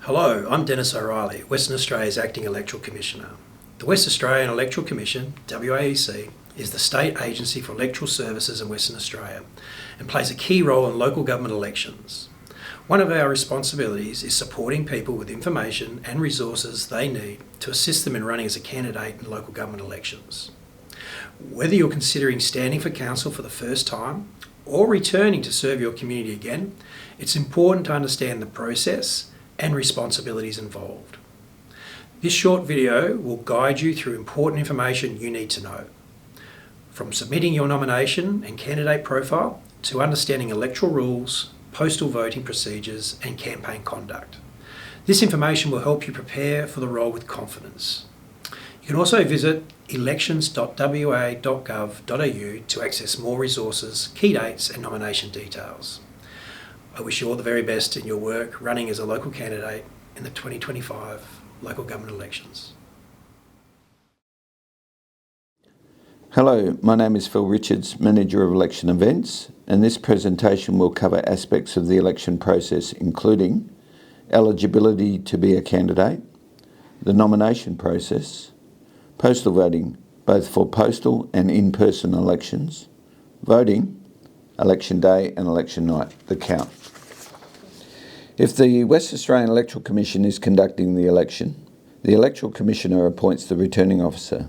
Hello, I'm Dennis O'Reilly, Western Australia's Acting Electoral Commissioner. The West Australian Electoral Commission, WAEC, is the state agency for electoral services in Western Australia and plays a key role in local government elections. One of our responsibilities is supporting people with information and resources they need to assist them in running as a candidate in local government elections. Whether you're considering standing for council for the first time or returning to serve your community again, it's important to understand the process and responsibilities involved. This short video will guide you through important information you need to know, from submitting your nomination and candidate profile to understanding electoral rules, postal voting procedures and campaign conduct. This information will help you prepare for the role with confidence. You can also visit elections.wa.gov.au to access more resources, key dates and nomination details. I wish you all the very best in your work running as a local candidate in the 2025 local government elections. Hello, my name is Phil Richards, Manager of Election Events, and this presentation will cover aspects of the election process including eligibility to be a candidate, the nomination process, postal voting, both for postal and in-person elections, voting, election day and election night, the count. If the West Australian Electoral Commission is conducting the election, the Electoral Commissioner appoints the returning officer.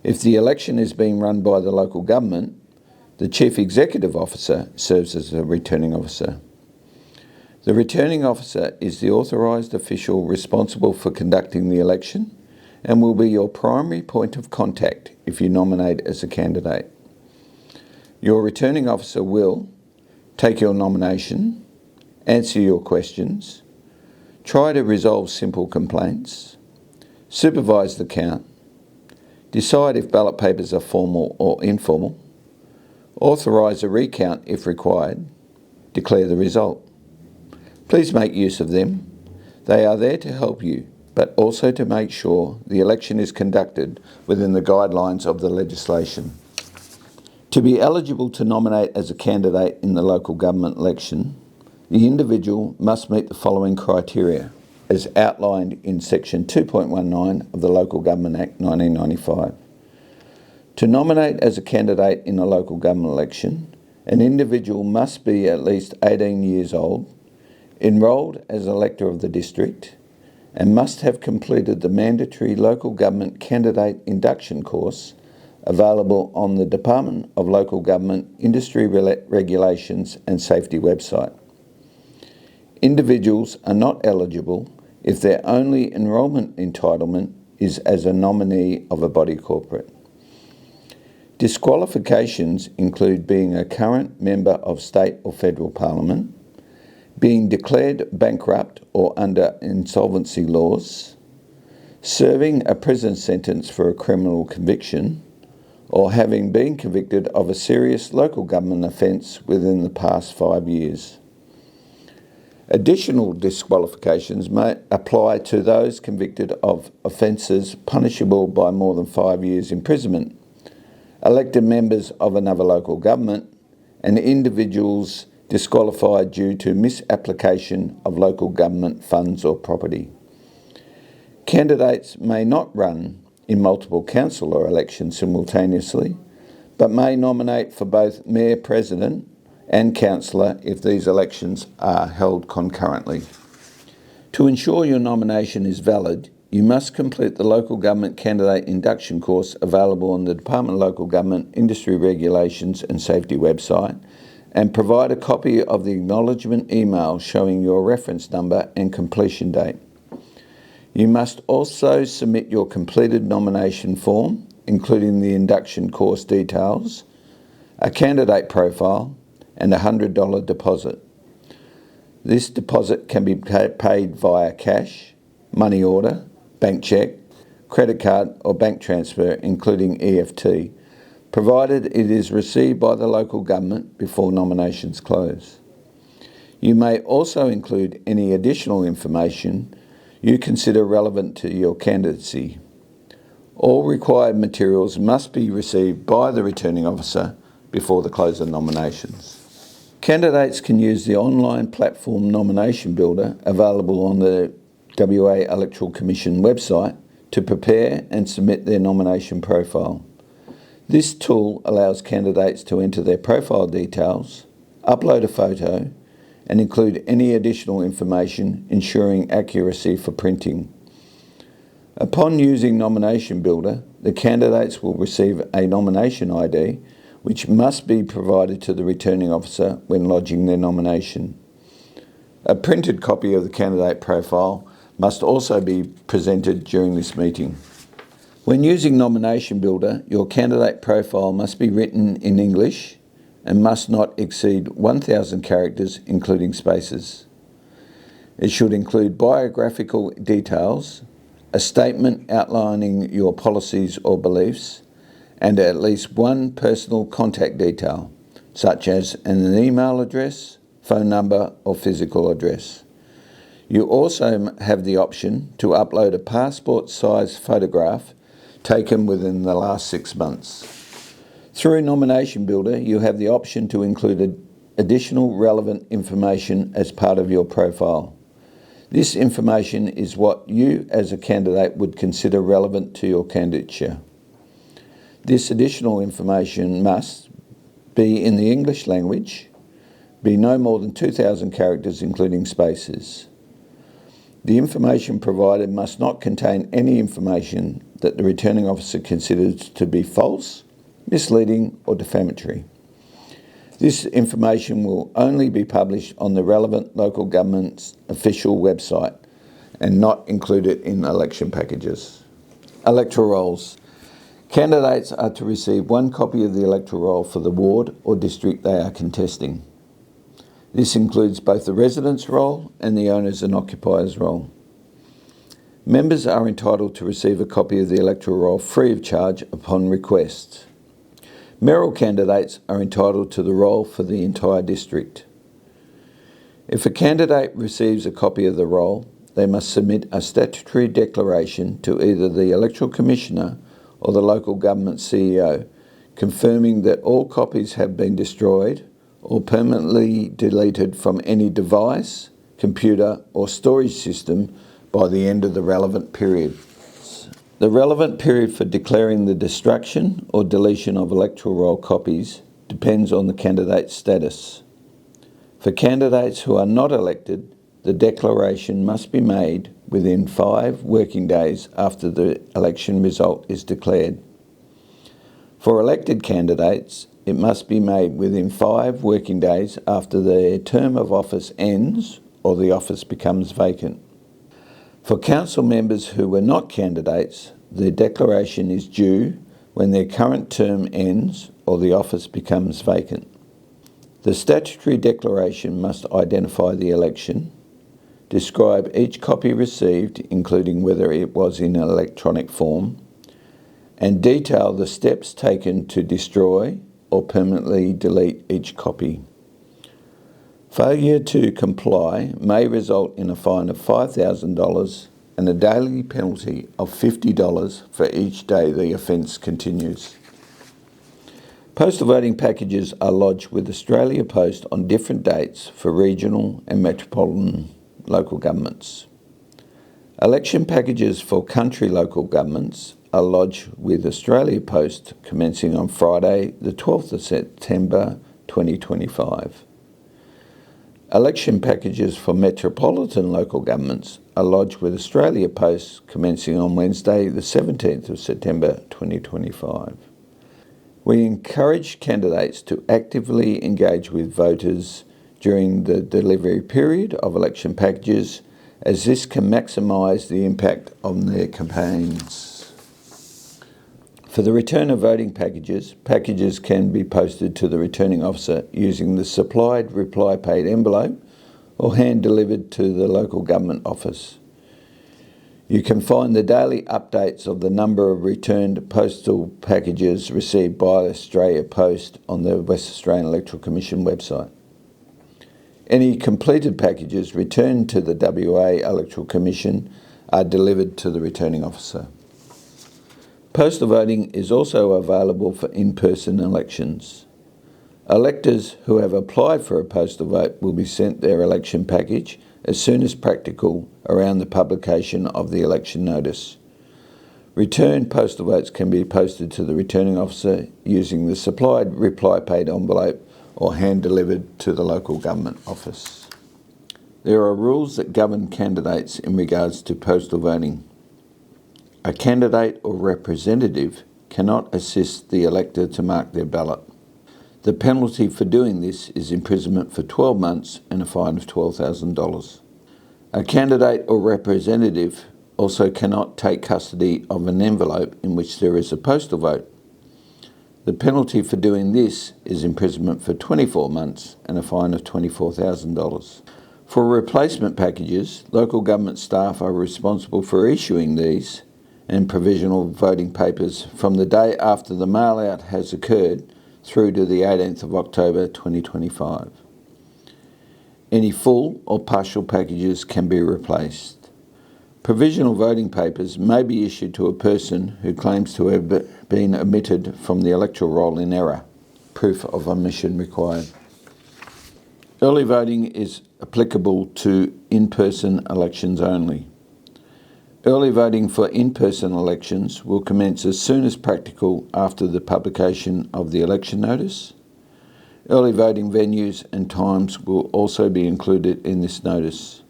If the election is being run by the local government, the Chief Executive Officer serves as a returning officer. The returning officer is the authorised official responsible for conducting the election and will be your primary point of contact if you nominate as a candidate. Your returning officer will take your nomination, answer your questions, try to resolve simple complaints, supervise the count, decide if ballot papers are formal or informal, authorise a recount if required, declare the result. Please make use of them. They are there to help you, but also to make sure the election is conducted within the guidelines of the legislation. To be eligible to nominate as a candidate in the local government election, the individual must meet the following criteria, as outlined in Section 2.19 of the Local Government Act 1995. To nominate as a candidate in a local government election, an individual must be at least 18 years old, enrolled as elector of the district, and must have completed the mandatory local government candidate induction course available on the Department of Local Government Industry Regulations and Safety website. Individuals are not eligible if their only enrolment entitlement is as a nominee of a body corporate. Disqualifications include being a current member of state or federal parliament, being declared bankrupt or under insolvency laws, serving a prison sentence for a criminal conviction, or having been convicted of a serious local government offence within the past 5 years. Additional disqualifications may apply to those convicted of offences punishable by more than 5 years imprisonment, elected members of another local government, and individuals disqualified due to misapplication of local government funds or property. Candidates may not run in multiple councillor elections simultaneously, but may nominate for both Mayor President and councillor if these elections are held concurrently. To ensure your nomination is valid, you must complete the local government candidate induction course available on the Department of Local Government Industry Regulations and Safety website and provide a copy of the acknowledgement email showing your reference number and completion date. You must also submit your completed nomination form, including the induction course details, a candidate profile, and a $100 deposit. This deposit can be paid via cash, money order, bank cheque, credit card or bank transfer, including EFT, provided it is received by the local government before nominations close. You may also include any additional information you consider relevant to your candidacy. All required materials must be received by the returning officer before the close of nominations. Candidates can use the online platform Nomination Builder available on the WA Electoral Commission website to prepare and submit their nomination profile. This tool allows candidates to enter their profile details, upload a photo, and include any additional information, ensuring accuracy for printing. Upon using Nomination Builder, the candidates will receive a nomination ID, which must be provided to the returning officer when lodging their nomination. A printed copy of the candidate profile must also be presented during this meeting. When using Nomination Builder, your candidate profile must be written in English and must not exceed 1,000 characters, including spaces. It should include biographical details, a statement outlining your policies or beliefs, and at least one personal contact detail, such as an email address, phone number, or physical address. You also have the option to upload a passport-sized photograph taken within the last 6 months. Through Nomination Builder, you have the option to include additional relevant information as part of your profile. This information is what you as a candidate would consider relevant to your candidature. This additional information must be in the English language, be no more than 2,000 characters including spaces. The information provided must not contain any information that the returning officer considers to be false, misleading, or defamatory. This information will only be published on the relevant local government's official website and not included in election packages. Electoral rolls. Candidates are to receive one copy of the electoral roll for the ward or district they are contesting. This includes both the residents' roll and the owners and occupiers' roll. Members are entitled to receive a copy of the electoral roll free of charge upon request. Mayoral candidates are entitled to the roll for the entire district. If a candidate receives a copy of the roll, they must submit a statutory declaration to either the Electoral Commissioner or the local government CEO, confirming that all copies have been destroyed or permanently deleted from any device, computer, or storage system by the end of the relevant period. The relevant period for declaring the destruction or deletion of electoral roll copies depends on the candidate's status. For candidates who are not elected, the declaration must be made within 5 working days after the election result is declared. For elected candidates, it must be made within 5 working days after their term of office ends or the office becomes vacant. For council members who were not candidates, the declaration is due when their current term ends or the office becomes vacant. The statutory declaration must identify the election, describe each copy received, including whether it was in an electronic form, and detail the steps taken to destroy or permanently delete each copy. Failure to comply may result in a fine of $5,000 and a daily penalty of $50 for each day the offence continues. Postal voting packages are lodged with Australia Post on different dates for regional and metropolitan local governments. Election packages for country local governments are lodged with Australia Post commencing on Friday the 12th of September 2025. Election packages for metropolitan local governments are lodged with Australia Post commencing on Wednesday the 17th of September 2025. We encourage candidates to actively engage with voters during the delivery period of election packages, as this can maximise the impact on their campaigns. For the return of voting packages, packages can be posted to the returning officer using the supplied reply paid envelope or hand-delivered to the local government office. You can find the daily updates of the number of returned postal packages received by Australia Post on the West Australian Electoral Commission website. Any completed packages returned to the WA Electoral Commission are delivered to the returning officer. Postal voting is also available for in-person elections. Electors who have applied for a postal vote will be sent their election package as soon as practical around the publication of the election notice. Returned postal votes can be posted to the returning officer using the supplied reply paid envelope or hand-delivered to the local government office. There are rules that govern candidates in regards to postal voting. A candidate or representative cannot assist the elector to mark their ballot. The penalty for doing this is imprisonment for 12 months and a fine of $12,000. A candidate or representative also cannot take custody of an envelope in which there is a postal vote. The penalty for doing this is imprisonment for 24 months and a fine of $24,000. For replacement packages, local government staff are responsible for issuing these and provisional voting papers from the day after the mail-out has occurred through to the 18th of October 2025. Any full or partial packages can be replaced. Provisional voting papers may be issued to a person who claims to have been omitted from the electoral roll in error. Proof of omission required. Early voting is applicable to in-person elections only. Early voting for in-person elections will commence as soon as practical after the publication of the election notice. Early voting venues and times will also be included in this notice.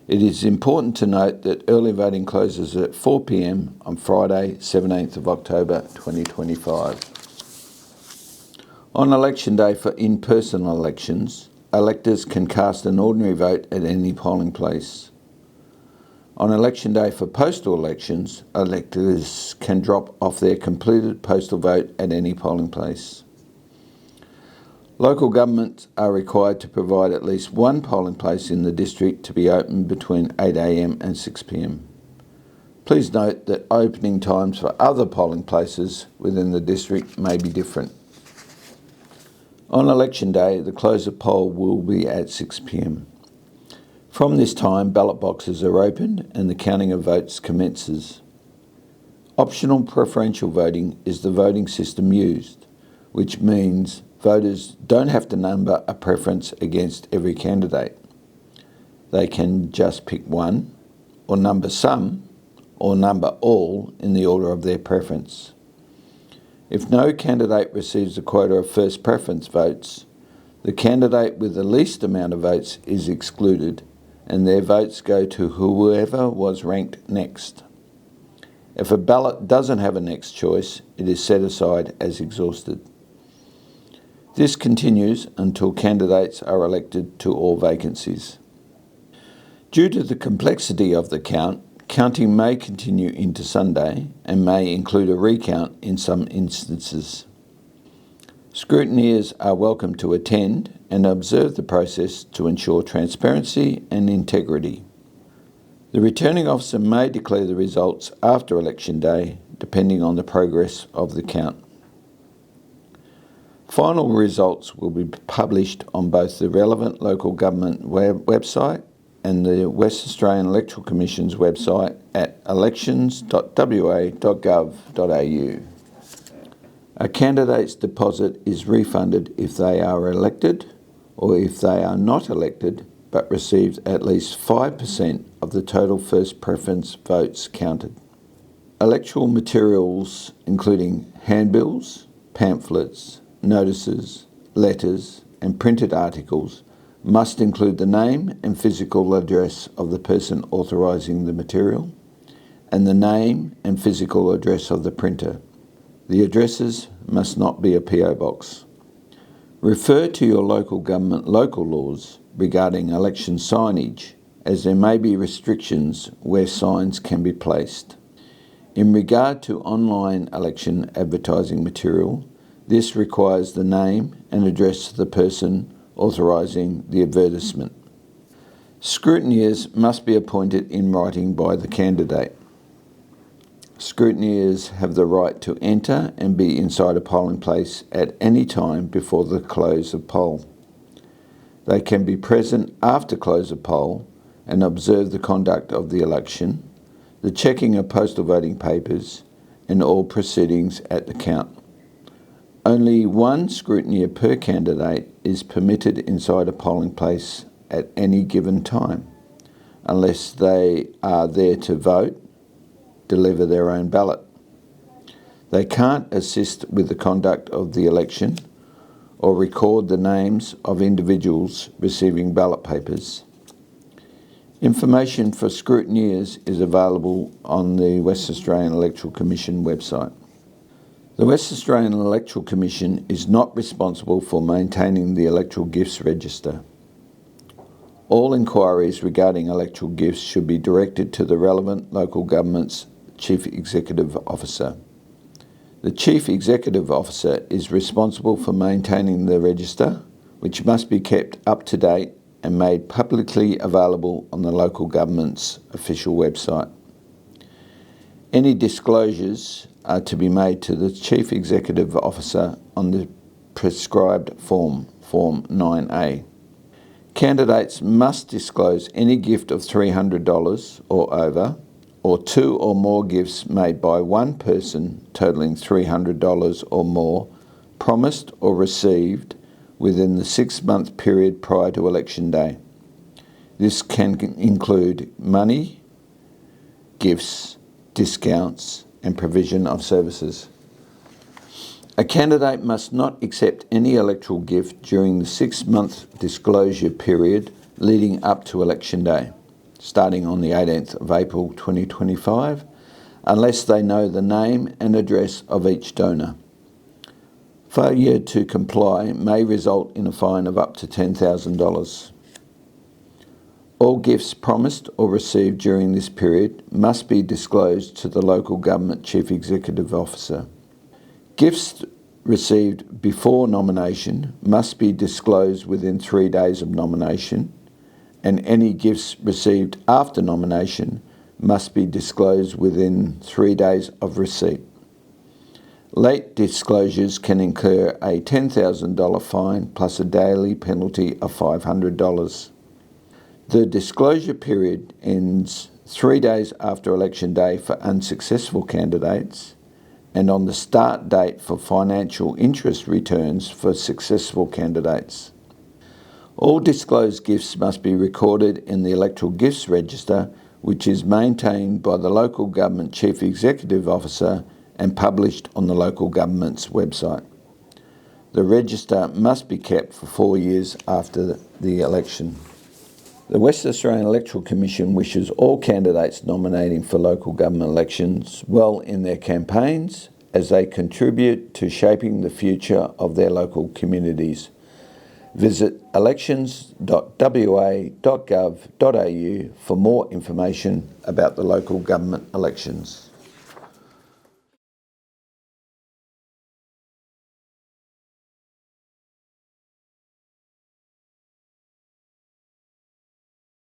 It is important to note that early voting closes at 4 p.m. on Friday, 17th of October 2025. On election day for in-person elections, electors can cast an ordinary vote at any polling place. On election day for postal elections, electors can drop off their completed postal vote at any polling place. Local governments are required to provide at least one polling place in the district to be open between 8 a.m. and 6 p.m. Please note that opening times for other polling places within the district may be different. On election day, the close of poll will be at 6 p.m. From this time, ballot boxes are opened and the counting of votes commences. Optional preferential voting is the voting system used, which means voters don't have to number a preference against every candidate. They can just pick one, or number some, or number all in the order of their preference. If no candidate receives a quota of first preference votes, the candidate with the least amount of votes is excluded and their votes go to whoever was ranked next. If a ballot doesn't have a next choice, it is set aside as exhausted. This continues until candidates are elected to all vacancies. Due to the complexity of the count, counting may continue into Sunday and may include a recount in some instances. Scrutineers are welcome to attend and observe the process to ensure transparency and integrity. The returning officer may declare the results after election day, depending on the progress of the count. Final results will be published on both the relevant local government website and the West Australian Electoral Commission's website at elections.wa.gov.au. A candidate's deposit is refunded if they are elected or if they are not elected but received at least 5% of the total first preference votes counted. Electoral materials including handbills, pamphlets, notices, letters and printed articles must include the name and physical address of the person authorising the material and the name and physical address of the printer. The addresses must not be a PO box. Refer to your local government local laws regarding election signage, as there may be restrictions where signs can be placed. In regard to online election advertising material, this requires the name and address of the person authorising the advertisement. Scrutineers must be appointed in writing by the candidate. Scrutineers have the right to enter and be inside a polling place at any time before the close of poll. They can be present after close of poll and observe the conduct of the election, the checking of postal voting papers, and all proceedings at the count. Only one scrutineer per candidate is permitted inside a polling place at any given time, unless they are there to vote, deliver their own ballot. They can't assist with the conduct of the election or record the names of individuals receiving ballot papers. Information for scrutineers is available on the West Australian Electoral Commission website. The West Australian Electoral Commission is not responsible for maintaining the electoral gifts register. All inquiries regarding electoral gifts should be directed to the relevant local government's Chief Executive Officer. The Chief Executive Officer is responsible for maintaining the register, which must be kept up to date and made publicly available on the local government's official website. Any disclosures are to be made to the Chief Executive Officer on the prescribed form, Form 9A. Candidates must disclose any gift of $300 or over, or 2 or more gifts made by one person totalling $300 or more, promised or received within the 6-month period prior to election day. This can include money, gifts, discounts, and provision of services. A candidate must not accept any electoral gift during the 6-month disclosure period leading up to election day, starting on the 18th of April 2025, unless they know the name and address of each donor. Failure to comply may result in a fine of up to $10,000. All gifts promised or received during this period must be disclosed to the local government Chief Executive Officer. Gifts received before nomination must be disclosed within 3 days of nomination, and any gifts received after nomination must be disclosed within 3 days of receipt. Late disclosures can incur a $10,000 fine plus a daily penalty of $500. The disclosure period ends 3 days after election day for unsuccessful candidates and on the start date for financial interest returns for successful candidates. All disclosed gifts must be recorded in the Electoral Gifts Register, which is maintained by the local government Chief Executive Officer and published on the local government's website. The register must be kept for 4 years after the election. The West Australian Electoral Commission wishes all candidates nominating for local government elections well in their campaigns as they contribute to shaping the future of their local communities. Visit elections.wa.gov.au for more information about the local government elections.